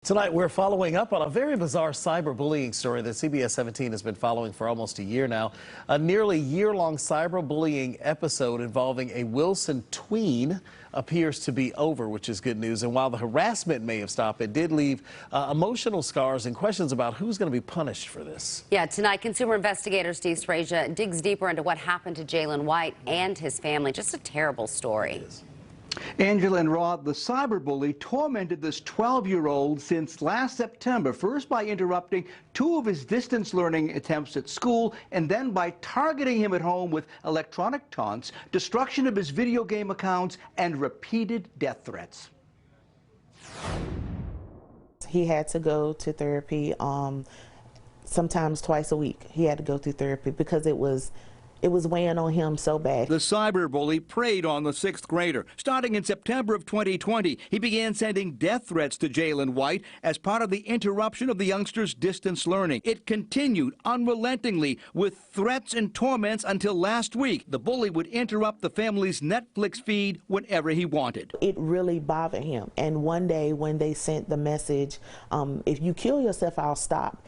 Tonight, we're following up on a very bizarre cyberbullying story that CBS 17 has been following for almost a year now. A nearly year-long cyberbullying episode involving a Wilson tween appears to be over, which is good news. And while the harassment may have stopped, it did leave emotional scars and questions about who's going to be punished for this. Yeah, tonight, consumer investigator Steve Sprasia digs deeper into what happened to Jalen White and his family. Just a terrible story. Angela and Rod, the cyberbully tormented this 12-year-old since last September, first by interrupting two of his distance learning attempts at school, and then by targeting him at home with electronic taunts, destruction of his video game accounts, and repeated death threats. He had to go to therapy sometimes twice a week. He had to go through therapy because it was weighing on him so bad. The cyberbully preyed on the sixth grader. Starting in September of 2020, he began sending death threats to Jalen White as part of the interruption of the youngster's distance learning. It continued unrelentingly with threats and torments until last week. The bully would interrupt the family's Netflix feed whenever he wanted. It really bothered him. And one day when they sent the message, if you kill yourself, I'll stop.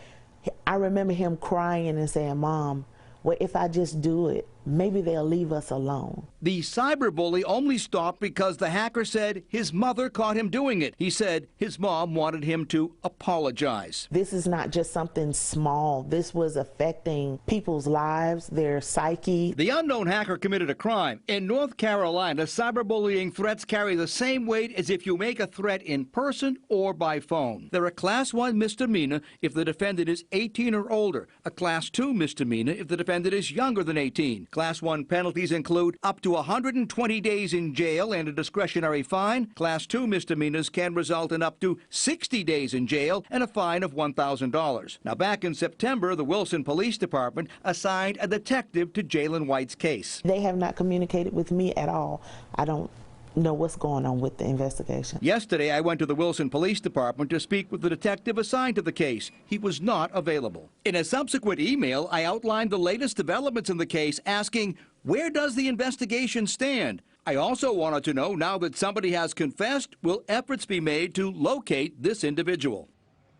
I remember him crying and saying, "Mom, well, if I just do it, maybe they'll leave us alone." The cyberbully only stopped because the hacker said his mother caught him doing it. He said his mom wanted him to apologize. This is not just something small. This was affecting people's lives, their psyche. The unknown hacker committed a crime. In North Carolina, cyberbullying threats carry the same weight as if you make a threat in person or by phone. They're a Class 1 misdemeanor if the defendant is 18 or older, a Class 2 misdemeanor if the defendant is younger than 18. Class 1 penalties include up to 120 days in jail and a discretionary fine. Class 2 misdemeanors can result in up to 60 days in jail and a fine of $1,000. Now, back in September, the Wilson Police Department assigned a detective to Jalen White's case. They have not communicated with me at all. I don't know what's going on with the investigation. Yesterday, I went to the Wilson Police Department to speak with the detective assigned to the case. He was not available. In a subsequent email, I outlined the latest developments in the case, asking, where does the investigation stand? I also wanted to know, now that somebody has confessed, will efforts be made to locate this individual?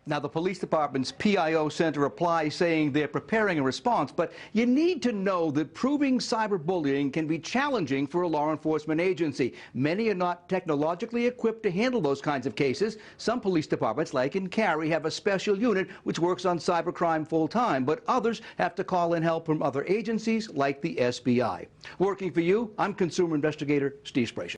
Now, the police department's PIO sent a reply saying they're preparing a response, but you need to know that proving cyberbullying can be challenging for a law enforcement agency. Many are not technologically equipped to handle those kinds of cases. Some police departments, like in Cary, have a special unit which works on cybercrime full-time, but others have to call in help from other agencies like the SBI. Working for you, I'm consumer investigator Steve Sprasia.